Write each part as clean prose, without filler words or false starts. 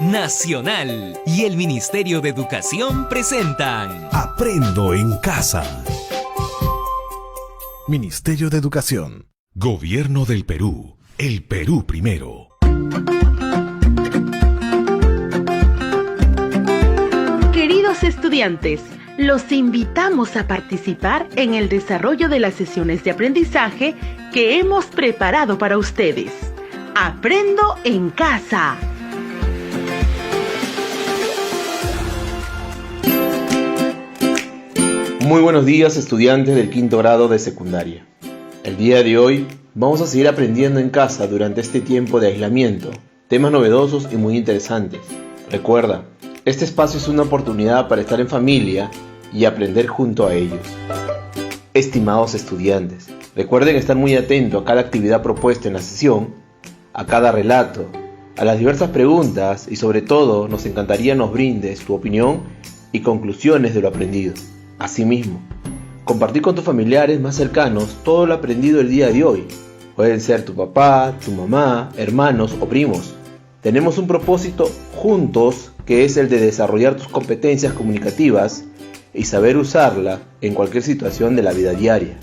Nacional y el Ministerio de Educación presentan Aprendo en Casa. Ministerio de Educación. Gobierno del Perú. El Perú primero. Queridos estudiantes, los invitamos a participar en el desarrollo de las sesiones de aprendizaje que hemos preparado para ustedes. Aprendo en Casa. Muy buenos días, estudiantes del quinto grado de secundaria. El día de hoy vamos a seguir aprendiendo en casa durante este tiempo de aislamiento, temas novedosos y muy interesantes. Recuerda, este espacio es una oportunidad para estar en familia y aprender junto a ellos. Estimados estudiantes, recuerden estar muy atentos a cada actividad propuesta en la sesión, a cada relato, a las diversas preguntas y sobre todo nos encantaría nos brindes tu opinión y conclusiones de lo aprendido. Asimismo, compartir con tus familiares más cercanos todo lo aprendido el día de hoy. Pueden ser tu papá, tu mamá, hermanos o primos. Tenemos un propósito juntos que es el de desarrollar tus competencias comunicativas y saber usarla en cualquier situación de la vida diaria,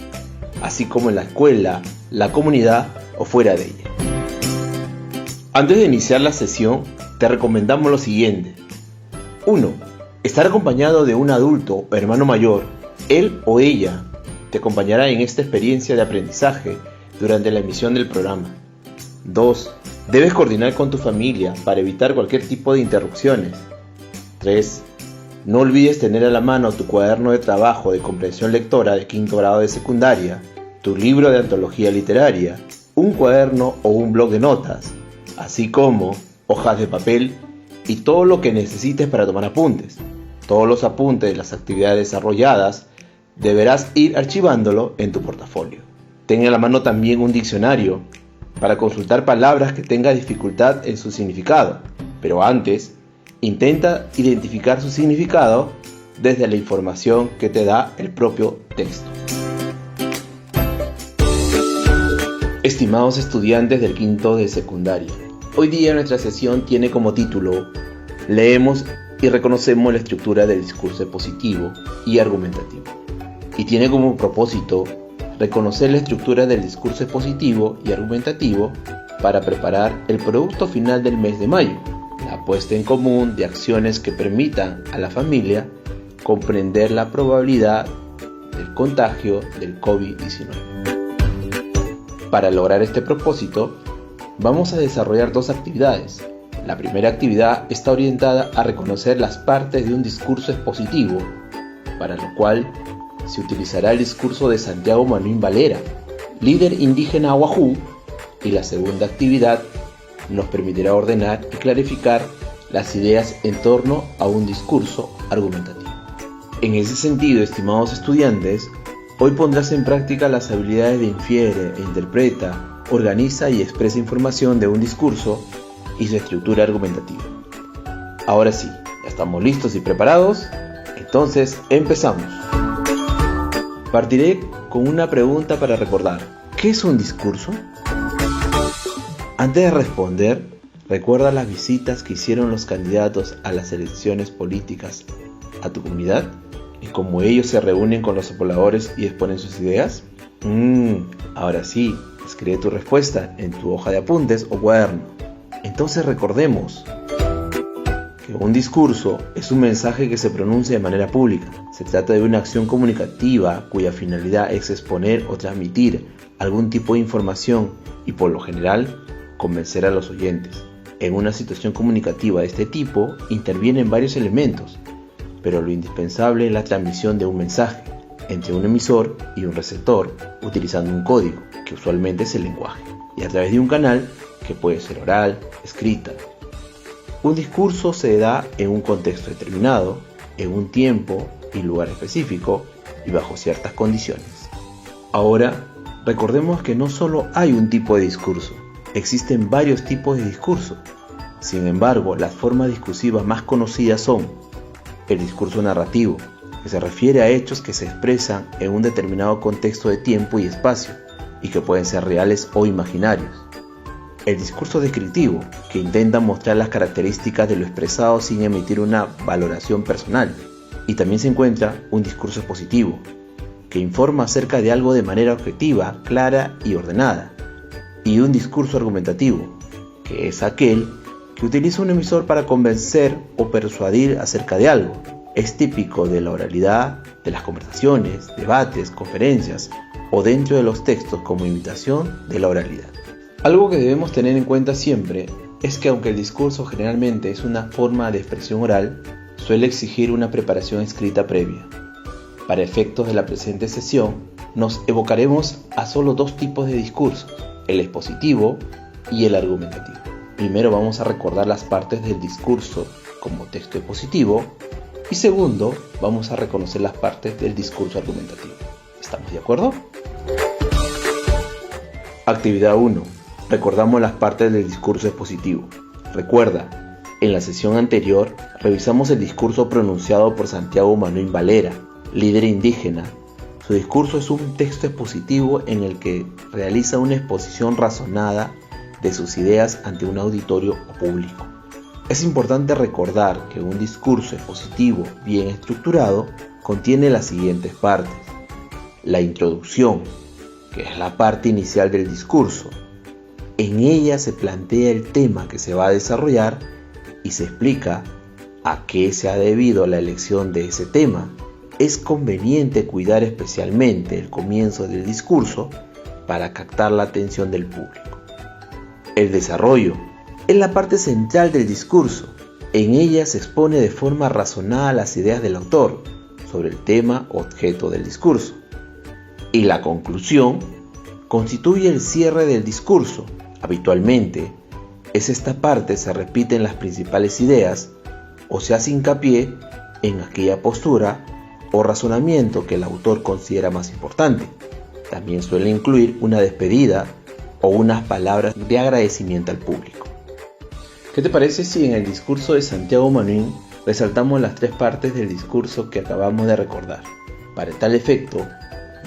así como en la escuela, la comunidad o fuera de ella. Antes de iniciar la sesión, te recomendamos lo siguiente. 1. Estar acompañado de un adulto o hermano mayor. Él o ella te acompañará en esta experiencia de aprendizaje durante la emisión del programa. 2. Debes coordinar con tu familia para evitar cualquier tipo de interrupciones. 3. No olvides tener a la mano tu cuaderno de trabajo de comprensión lectora de quinto grado de secundaria, tu libro de antología literaria, un cuaderno o un bloc de notas, así como hojas de papel y todo lo que necesites para tomar apuntes. Todos los apuntes de las actividades desarrolladas deberás ir archivándolo en tu portafolio. Ten a la mano también un diccionario para consultar palabras que tengas dificultad en su significado, pero antes, intenta identificar su significado desde la información que te da el propio texto. Estimados estudiantes del quinto de secundaria, hoy día nuestra sesión tiene como título Leemos y reconocemos la estructura del discurso expositivo y argumentativo. Y tiene como propósito reconocer la estructura del discurso expositivo y argumentativo para preparar el producto final del mes de mayo, la puesta en común de acciones que permitan a la familia comprender la probabilidad del contagio del COVID-19. Para lograr este propósito, vamos a desarrollar dos actividades. La primera actividad está orientada a reconocer las partes de un discurso expositivo, para lo cual se utilizará el discurso de Santiago Manuín Valera, líder indígena Wajuu, y la segunda actividad nos permitirá ordenar y clarificar las ideas en torno a un discurso argumentativo. En ese sentido, estimados estudiantes, hoy pondrás en práctica las habilidades de infiere e interpreta, organiza y expresa información de un discurso y su estructura argumentativa. Ahora sí, ya estamos listos y preparados, entonces empezamos. Partiré con una pregunta para recordar. ¿Qué es un discurso? Antes de responder, ¿recuerda las visitas que hicieron los candidatos a las elecciones políticas a tu comunidad? ¿Y cómo ellos se reúnen con los pobladores y exponen sus ideas? Ahora sí, escribe tu respuesta en tu hoja de apuntes o cuaderno. Entonces recordemos que un discurso es un mensaje que se pronuncia de manera pública. Se trata de una acción comunicativa cuya finalidad es exponer o transmitir algún tipo de información y por lo general convencer a los oyentes. En una situación comunicativa de este tipo intervienen varios elementos, pero lo indispensable es la transmisión de un mensaje entre un emisor y un receptor utilizando un código, que usualmente es el lenguaje, y a través de un canal que puede ser oral, escrita. Un discurso se da en un contexto determinado, en un tiempo y lugar específico y bajo ciertas condiciones. Ahora, recordemos que no solo hay un tipo de discurso, existen varios tipos de discurso. Sin embargo, las formas discursivas más conocidas son el discurso narrativo, que se refiere a hechos que se expresan en un determinado contexto de tiempo y espacio, y que pueden ser reales o imaginarios. El discurso descriptivo, que intenta mostrar las características de lo expresado sin emitir una valoración personal. Y también se encuentra un discurso expositivo, que informa acerca de algo de manera objetiva, clara y ordenada. Y un discurso argumentativo, que es aquel que utiliza un emisor para convencer o persuadir acerca de algo. Es típico de la oralidad, de las conversaciones, debates, conferencias o dentro de los textos como imitación de la oralidad. Algo que debemos tener en cuenta siempre es que aunque el discurso generalmente es una forma de expresión oral, suele exigir una preparación escrita previa. Para efectos de la presente sesión, nos evocaremos a solo dos tipos de discursos, el expositivo y el argumentativo. Primero vamos a recordar las partes del discurso como texto expositivo y segundo vamos a reconocer las partes del discurso argumentativo. ¿Estamos de acuerdo? Actividad 1. Recordamos las partes del discurso expositivo. Recuerda, en la sesión anterior revisamos el discurso pronunciado por Santiago Manuín Valera, líder indígena. Su discurso es un texto expositivo en el que realiza una exposición razonada de sus ideas ante un auditorio o público. Es importante recordar que un discurso expositivo bien estructurado contiene las siguientes partes. La introducción, que es la parte inicial del discurso. En ella se plantea el tema que se va a desarrollar y se explica a qué se ha debido la elección de ese tema. Es conveniente cuidar especialmente el comienzo del discurso para captar la atención del público. El desarrollo es la parte central del discurso. En ella se expone de forma razonada las ideas del autor sobre el tema objeto del discurso. Y la conclusión constituye el cierre del discurso. Habitualmente, esta parte se repite en las principales ideas o se hace hincapié en aquella postura o razonamiento que el autor considera más importante. También suele incluir una despedida o unas palabras de agradecimiento al público. ¿Qué te parece si en el discurso de Santiago Manuín resaltamos las tres partes del discurso que acabamos de recordar? Para tal efecto,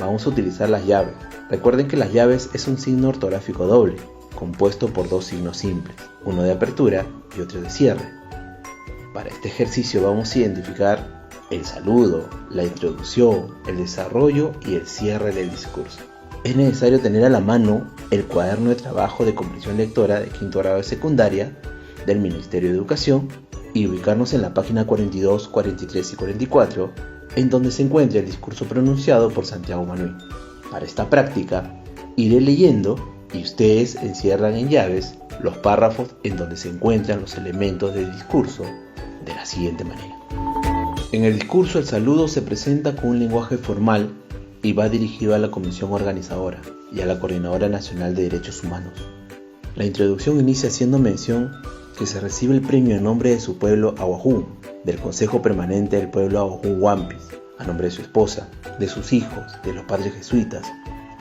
vamos a utilizar las llaves. Recuerden que las llaves es un signo ortográfico doble, compuesto por dos signos simples, uno de apertura y otro de cierre. Para este ejercicio vamos a identificar el saludo, la introducción, el desarrollo y el cierre del discurso. Es necesario tener a la mano el cuaderno de trabajo de comprensión lectora de quinto grado de secundaria del Ministerio de Educación y ubicarnos en la página 42, 43 y 44, en donde se encuentra el discurso pronunciado por Santiago Manuín. Para esta práctica, iré leyendo y ustedes encierran en llaves los párrafos en donde se encuentran los elementos del discurso de la siguiente manera. En el discurso el saludo se presenta con un lenguaje formal y va dirigido a la Comisión Organizadora y a la Coordinadora Nacional de Derechos Humanos. La introducción inicia haciendo mención que se recibe el premio en nombre de su pueblo Ahuajún, del Consejo Permanente del Pueblo Ahuajún Huampis, a nombre de su esposa, de sus hijos, de los padres jesuitas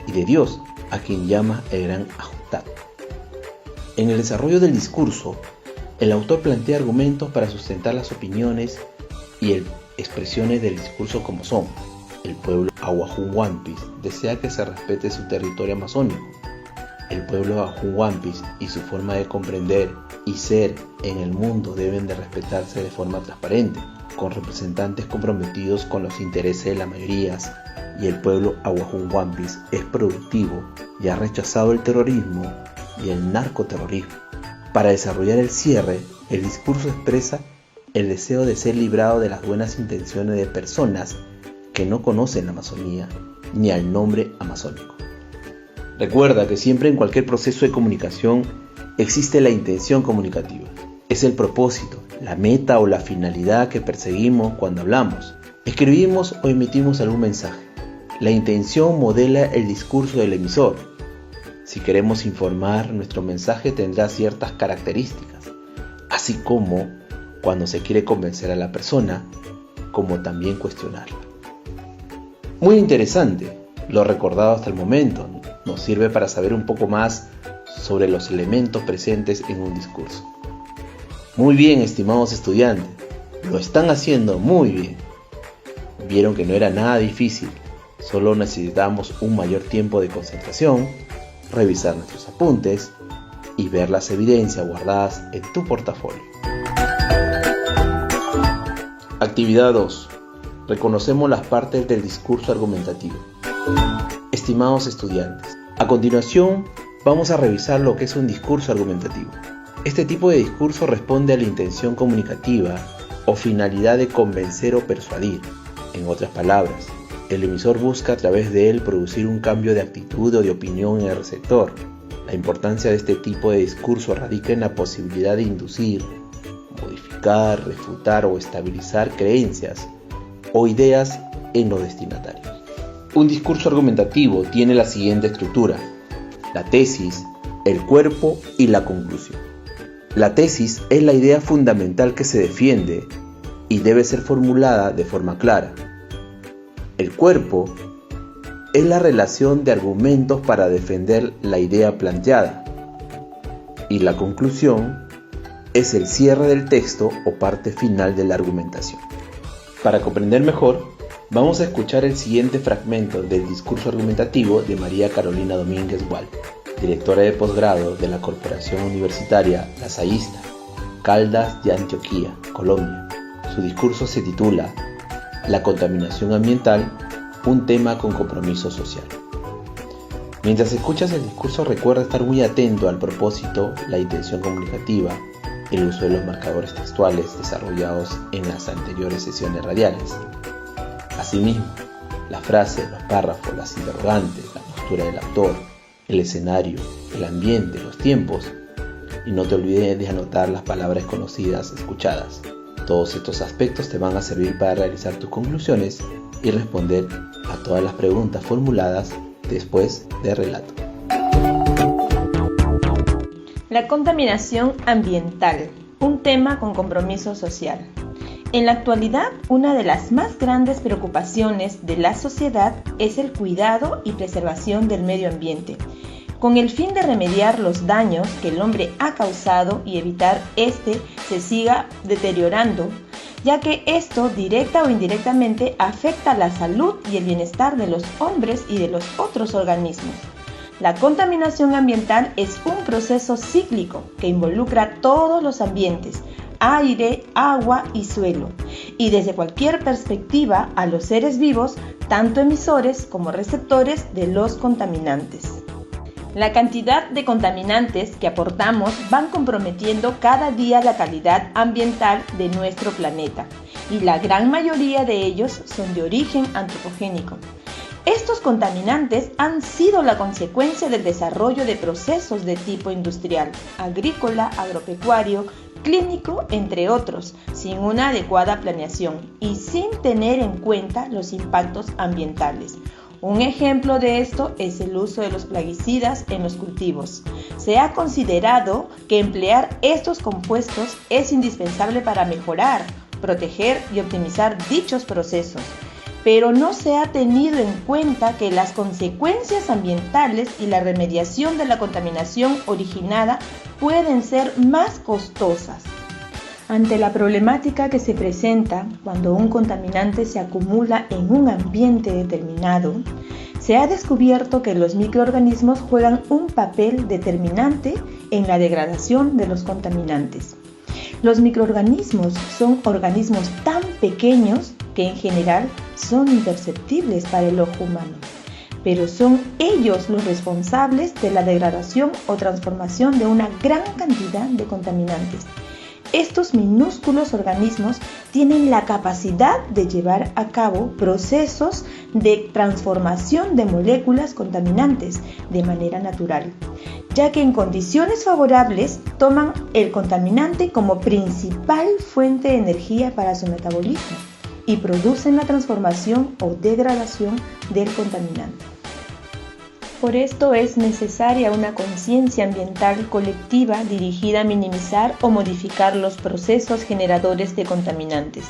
y de Dios, a quien llama el Gran Ajutá. En el desarrollo del discurso, el autor plantea argumentos para sustentar las opiniones y expresiones del discurso como son: el pueblo Ahuajún Huampis desea que se respete su territorio amazónico. El pueblo Ahuajún Huampis y su forma de comprender y ser en el mundo deben de respetarse de forma transparente, con representantes comprometidos con los intereses de las mayorías, y el pueblo Ahuajún Huampis es productivo y ha rechazado el terrorismo y el narcoterrorismo. Para desarrollar el cierre, el discurso expresa el deseo de ser librado de las buenas intenciones de personas que no conocen la Amazonía ni al nombre amazónico. Recuerda que siempre en cualquier proceso de comunicación existe la intención comunicativa. Es el propósito, la meta o la finalidad que perseguimos cuando hablamos, escribimos o emitimos algún mensaje. La intención modela el discurso del emisor. Si queremos informar, nuestro mensaje tendrá ciertas características, así como cuando se quiere convencer a la persona, como también cuestionarla. Muy interesante, lo recordado hasta el momento, nos sirve para saber un poco más sobre los elementos presentes en un discurso. Muy bien, estimados estudiantes, lo están haciendo muy bien. Vieron que no era nada difícil, solo necesitamos un mayor tiempo de concentración, revisar nuestros apuntes y ver las evidencias guardadas en tu portafolio. Actividad 2. Reconocemos las partes del discurso argumentativo. Estimados estudiantes, a continuación vamos a revisar lo que es un discurso argumentativo. Este tipo de discurso responde a la intención comunicativa o finalidad de convencer o persuadir. En otras palabras, el emisor busca a través de él producir un cambio de actitud o de opinión en el receptor. La importancia de este tipo de discurso radica en la posibilidad de inducir, modificar, refutar o estabilizar creencias o ideas en los destinatarios. Un discurso argumentativo tiene la siguiente estructura: la tesis, el cuerpo y la conclusión. La tesis es la idea fundamental que se defiende y debe ser formulada de forma clara. El cuerpo es la relación de argumentos para defender la idea planteada. Y la conclusión es el cierre del texto o parte final de la argumentación. Para comprender mejor, vamos a escuchar el siguiente fragmento del discurso argumentativo de María Carolina Domínguez Gual, directora de posgrado de la Corporación Universitaria Lasallista, Caldas de Antioquia, Colombia. Su discurso se titula La contaminación ambiental, un tema con compromiso social. Mientras escuchas el discurso, recuerda estar muy atento al propósito, la intención comunicativa, el uso de los marcadores textuales desarrollados en las anteriores sesiones radiales. Asimismo, la frase, los párrafos, las interrogantes, la postura del autor, el escenario, el ambiente, los tiempos, y no te olvides de anotar las palabras conocidas escuchadas. Todos estos aspectos te van a servir para realizar tus conclusiones y responder a todas las preguntas formuladas después del relato. La contaminación ambiental, un tema con compromiso social. En la actualidad, una de las más grandes preocupaciones de la sociedad es el cuidado y preservación del medio ambiente, con el fin de remediar los daños que el hombre ha causado y evitar se siga deteriorando, ya que esto directa o indirectamente afecta la salud y el bienestar de los hombres y de los otros organismos. La contaminación ambiental es un proceso cíclico que involucra todos los ambientes, aire, agua y suelo, y desde cualquier perspectiva a los seres vivos, tanto emisores como receptores de los contaminantes. La cantidad de contaminantes que aportamos van comprometiendo cada día la calidad ambiental de nuestro planeta, y la gran mayoría de ellos son de origen antropogénico. Estos contaminantes han sido la consecuencia del desarrollo de procesos de tipo industrial, agrícola, agropecuario, clínico, entre otros, sin una adecuada planeación y sin tener en cuenta los impactos ambientales. Un ejemplo de esto es el uso de los plaguicidas en los cultivos. Se ha considerado que emplear estos compuestos es indispensable para mejorar, proteger y optimizar dichos procesos, pero no se ha tenido en cuenta que las consecuencias ambientales y la remediación de la contaminación originada pueden ser más costosas. Ante la problemática que se presenta cuando un contaminante se acumula en un ambiente determinado, se ha descubierto que los microorganismos juegan un papel determinante en la degradación de los contaminantes. Los microorganismos son organismos tan pequeños que en general son imperceptibles para el ojo humano, pero son ellos los responsables de la degradación o transformación de una gran cantidad de contaminantes. Estos minúsculos organismos tienen la capacidad de llevar a cabo procesos de transformación de moléculas contaminantes de manera natural, ya que en condiciones favorables toman el contaminante como principal fuente de energía para su metabolismo y producen la transformación o degradación del contaminante. Por esto es necesaria una conciencia ambiental colectiva dirigida a minimizar o modificar los procesos generadores de contaminantes.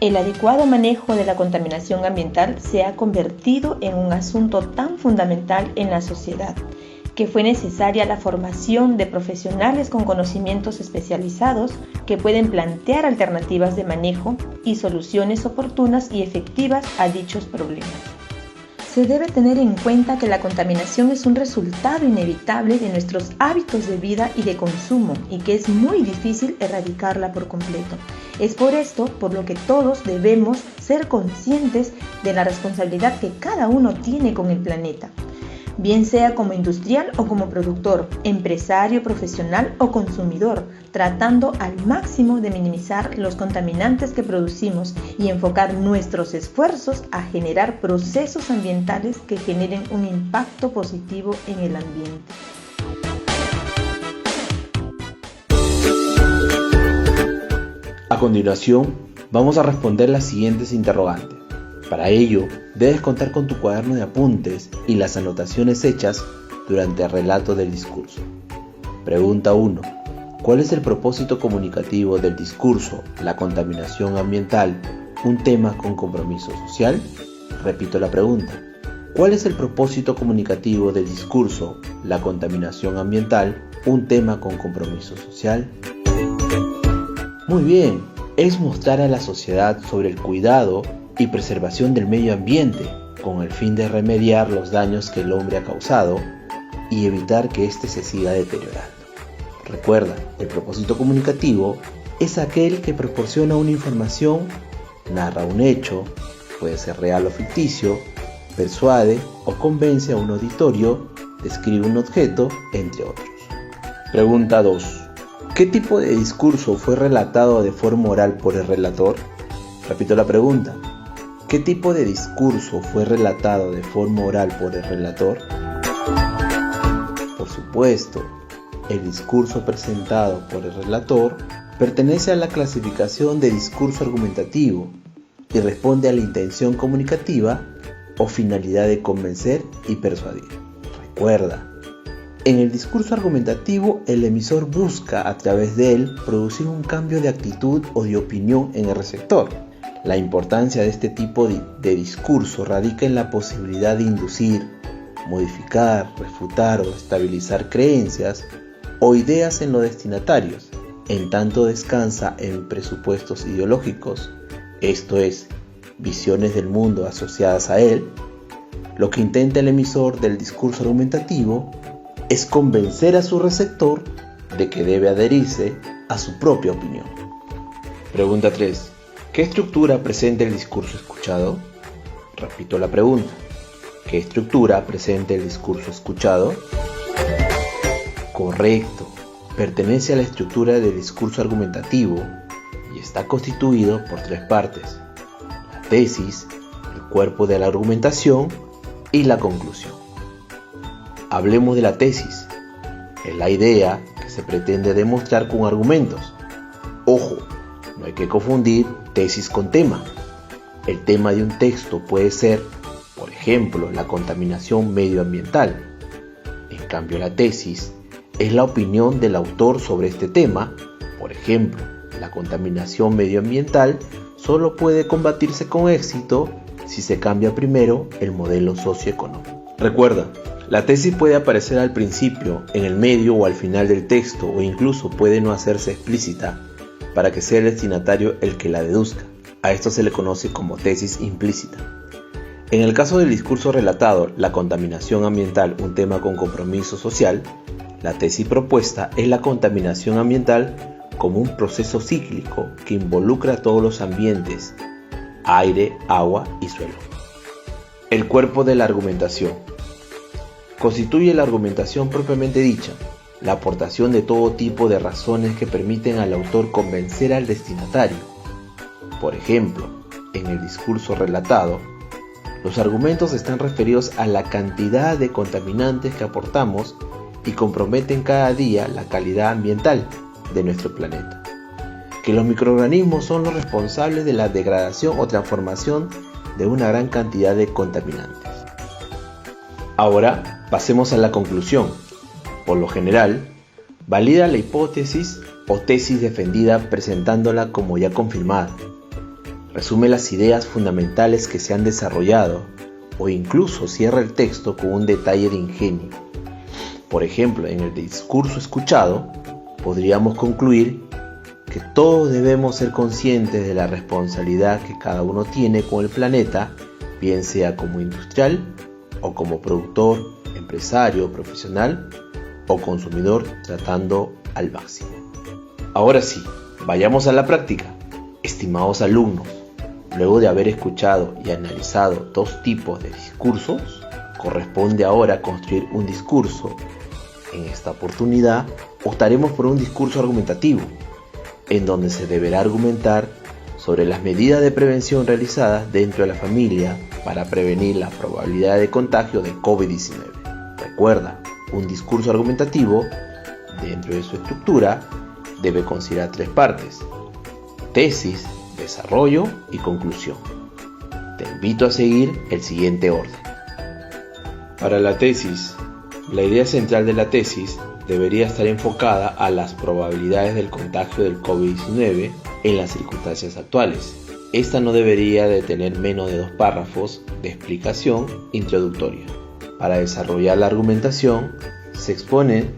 El adecuado manejo de la contaminación ambiental se ha convertido en un asunto tan fundamental en la sociedad, que fue necesaria la formación de profesionales con conocimientos especializados que pueden plantear alternativas de manejo y soluciones oportunas y efectivas a dichos problemas. se debe tener en cuenta que la contaminación es un resultado inevitable de nuestros hábitos de vida y de consumo y que es muy difícil erradicarla por completo. Es por esto por lo que todos debemos ser conscientes de la responsabilidad que cada uno tiene con el planeta, bien sea como industrial o como productor, empresario, profesional o consumidor, tratando al máximo de minimizar los contaminantes que producimos y enfocar nuestros esfuerzos a generar procesos ambientales que generen un impacto positivo en el ambiente. A continuación, vamos a responder las siguientes interrogantes. Para ello, debes contar con tu cuaderno de apuntes y las anotaciones hechas durante el relato del discurso. Pregunta 1. ¿Cuál es el propósito comunicativo del discurso La contaminación ambiental, un tema con compromiso social? Repito la pregunta. ¿Cuál es el propósito comunicativo del discurso La contaminación ambiental, un tema con compromiso social? Muy bien, es mostrar a la sociedad sobre el cuidado y preservación del medio ambiente, con el fin de remediar los daños que el hombre ha causado y evitar que éste se siga deteriorando. Recuerda, el propósito comunicativo es aquel que proporciona una información, narra un hecho, puede ser real o ficticio, persuade o convence a un auditorio, describe un objeto, entre otros. Pregunta 2. ¿Qué tipo de discurso fue relatado de forma oral por el relator? Repito la pregunta. ¿Qué tipo de discurso fue relatado de forma oral por el relator? Por supuesto, el discurso presentado por el relator pertenece a la clasificación de discurso argumentativo y responde a la intención comunicativa o finalidad de convencer y persuadir. Recuerda, en el discurso argumentativo el emisor busca a través de él producir un cambio de actitud o de opinión en el receptor. La importancia de este tipo de discurso radica en la posibilidad de inducir, modificar, refutar o estabilizar creencias o ideas en los destinatarios, en tanto descansa en presupuestos ideológicos, esto es, visiones del mundo asociadas a él. Lo que intenta el emisor del discurso argumentativo es convencer a su receptor de que debe adherirse a su propia opinión. Pregunta 3. ¿Qué estructura presenta el discurso escuchado? Repito la pregunta. ¿Qué estructura presenta el discurso escuchado? Correcto. Pertenece a la estructura del discurso argumentativo y está constituido por 3 partes: la tesis, el cuerpo de la argumentación y la conclusión. Hablemos de la tesis. Es la idea que se pretende demostrar con argumentos. Ojo, no hay que confundir tesis con tema. El tema de un texto puede ser, por ejemplo, la contaminación medioambiental. En cambio, la tesis es la opinión del autor sobre este tema. Por ejemplo, la contaminación medioambiental solo puede combatirse con éxito si se cambia primero el modelo socioeconómico. Recuerda, la tesis puede aparecer al principio, en el medio o al final del texto, o incluso puede no hacerse explícita para que sea el destinatario el que la deduzca. A esto se le conoce como tesis implícita. En el caso del discurso relatado, la contaminación ambiental, un tema con compromiso social, la tesis propuesta es la contaminación ambiental como un proceso cíclico que involucra a todos los ambientes, aire, agua y suelo. El cuerpo de la argumentación constituye la argumentación propiamente dicha, la aportación de todo tipo de razones que permiten al autor convencer al destinatario. Por ejemplo, en el discurso relatado, los argumentos están referidos a la cantidad de contaminantes que aportamos y comprometen cada día la calidad ambiental de nuestro planeta. Que los microorganismos son los responsables de la degradación o transformación de una gran cantidad de contaminantes. Ahora pasemos a la conclusión. Por lo general, valida la hipótesis o tesis defendida presentándola como ya confirmada. Resume las ideas fundamentales que se han desarrollado o incluso cierra el texto con un detalle de ingenio. Por ejemplo, en el discurso escuchado, podríamos concluir que todos debemos ser conscientes de la responsabilidad que cada uno tiene con el planeta, bien sea como industrial o como productor, empresario, profesional o consumidor, tratando al máximo. Ahora sí, vayamos a la práctica. Estimados alumnos, luego de haber escuchado y analizado dos tipos de discursos, corresponde ahora construir un discurso. En esta oportunidad optaremos por un discurso argumentativo, en donde se deberá argumentar sobre las medidas de prevención realizadas dentro de la familia para prevenir la probabilidad de contagio de COVID-19. Recuerda, un discurso argumentativo, dentro de su estructura, debe considerar tres partes: tesis, desarrollo y conclusión. Te invito a seguir el siguiente orden. Para la tesis, la idea central de la tesis debería estar enfocada a las probabilidades del contagio del COVID-19 en las circunstancias actuales. Esta no debería de tener menos de 2 párrafos de explicación introductoria. Para desarrollar la argumentación, se exponen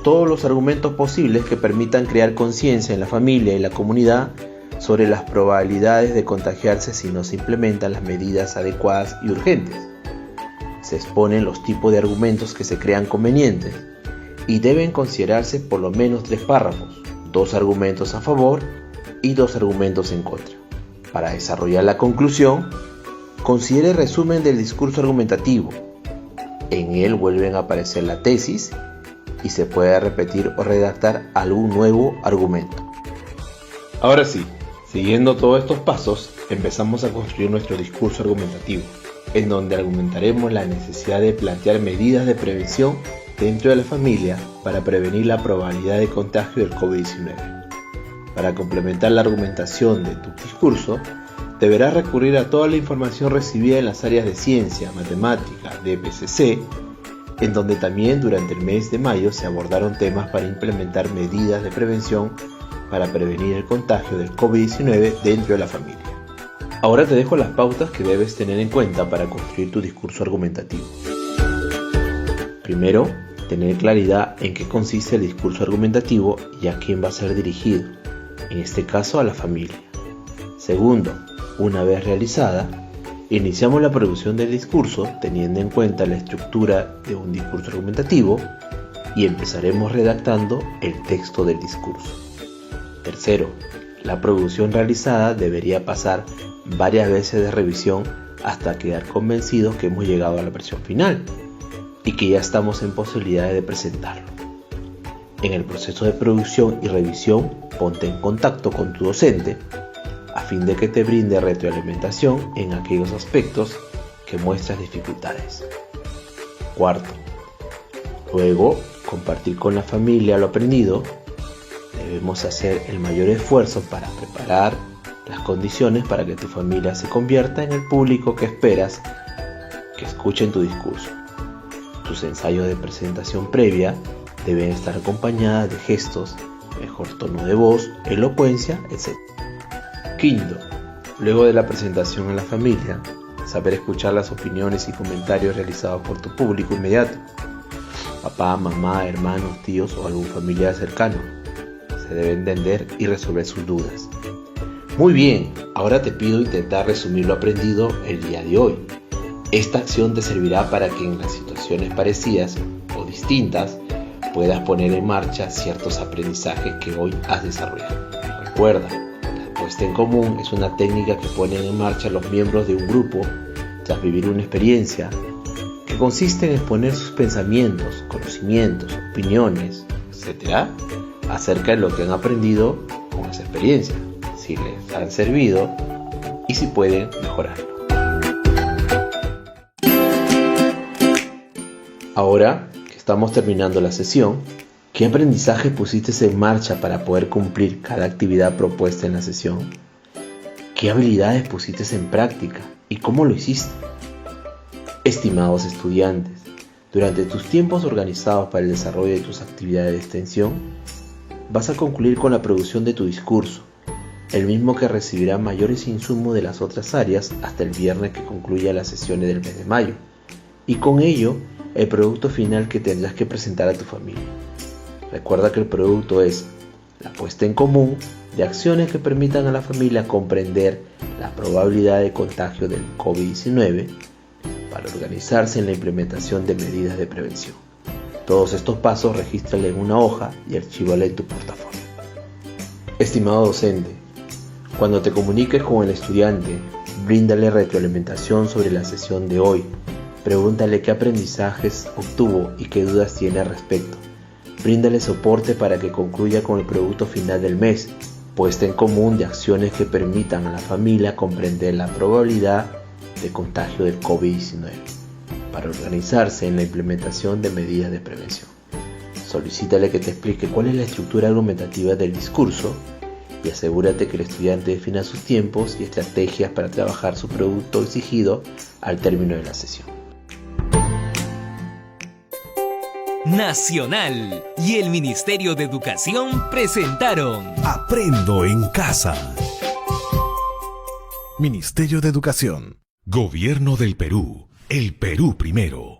todos los argumentos posibles que permitan crear conciencia en la familia y la comunidad sobre las probabilidades de contagiarse si no se implementan las medidas adecuadas y urgentes. Se exponen los tipos de argumentos que se crean convenientes y deben considerarse por lo menos 3 párrafos, 2 argumentos a favor y 2 argumentos en contra. Para desarrollar la conclusión, considere el resumen del discurso argumentativo. En él vuelven a aparecer la tesis y se puede repetir o redactar algún nuevo argumento. Ahora sí, siguiendo todos estos pasos, empezamos a construir nuestro discurso argumentativo, en donde argumentaremos la necesidad de plantear medidas de prevención dentro de la familia para prevenir la probabilidad de contagio del COVID-19. Para complementar la argumentación de tu discurso, deberás recurrir a toda la información recibida en las áreas de ciencia, matemática, de PCC, en donde también durante el mes de mayo se abordaron temas para implementar medidas de prevención para prevenir el contagio del COVID-19 dentro de la familia. Ahora te dejo las pautas que debes tener en cuenta para construir tu discurso argumentativo. Primero, tener claridad en qué consiste el discurso argumentativo y a quién va a ser dirigido, en este caso a la familia. Segundo, una vez realizada, iniciamos la producción del discurso teniendo en cuenta la estructura de un discurso argumentativo y empezaremos redactando el texto del discurso. Tercero, la producción realizada debería pasar varias veces de revisión hasta quedar convencidos que hemos llegado a la versión final y que ya estamos en posibilidades de presentarlo. En el proceso de producción y revisión, ponte en contacto con tu docente a fin de que te brinde retroalimentación en aquellos aspectos que muestras dificultades. Cuarto, luego compartir con la familia lo aprendido. Debemos hacer el mayor esfuerzo para preparar las condiciones para que tu familia se convierta en el público que esperas que escuchen tu discurso. Tus ensayos de presentación previa deben estar acompañadas de gestos, mejor tono de voz, elocuencia, etc. Quinto, luego de la presentación a la familia, saber escuchar las opiniones y comentarios realizados por tu público inmediato, papá, mamá, hermanos, tíos o algún familiar cercano. Se debe entender y resolver sus dudas. Muy bien, ahora te pido intentar resumir lo aprendido el día de hoy. Esta acción te servirá para que en las situaciones parecidas o distintas puedas poner en marcha ciertos aprendizajes que hoy has desarrollado. Recuerda, la puesta en común es una técnica que ponen en marcha los miembros de un grupo tras vivir una experiencia que consiste en exponer sus pensamientos, conocimientos, opiniones, etc. acerca de lo que han aprendido con esa experiencia, si les han servido y si pueden mejorarlo. Ahora que estamos terminando la sesión, ¿qué aprendizaje pusiste en marcha para poder cumplir cada actividad propuesta en la sesión? ¿Qué habilidades pusiste en práctica y cómo lo hiciste? Estimados estudiantes, durante tus tiempos organizados para el desarrollo de tus actividades de extensión, vas a concluir con la producción de tu discurso, el mismo que recibirá mayores insumos de las otras áreas hasta el viernes que concluya las sesiones del mes de mayo, y con ello el producto final que tendrás que presentar a tu familia. Recuerda que el producto es la puesta en común de acciones que permitan a la familia comprender la probabilidad de contagio del COVID-19 para organizarse en la implementación de medidas de prevención. Todos estos pasos regístrale en una hoja y archívale en tu portafolio. Estimado docente, cuando te comuniques con el estudiante, bríndale retroalimentación sobre la sesión de hoy. Pregúntale qué aprendizajes obtuvo y qué dudas tiene al respecto. Bríndale soporte para que concluya con el producto final del mes, puesta en común de acciones que permitan a la familia comprender la probabilidad de contagio del COVID-19, para organizarse en la implementación de medidas de prevención. Solicítale que te explique cuál es la estructura argumentativa del discurso y asegúrate que el estudiante defina sus tiempos y estrategias para trabajar su producto exigido al término de la sesión. Nacional y el Ministerio de Educación presentaron Aprendo en casa. Ministerio de Educación. Gobierno del Perú. El Perú primero.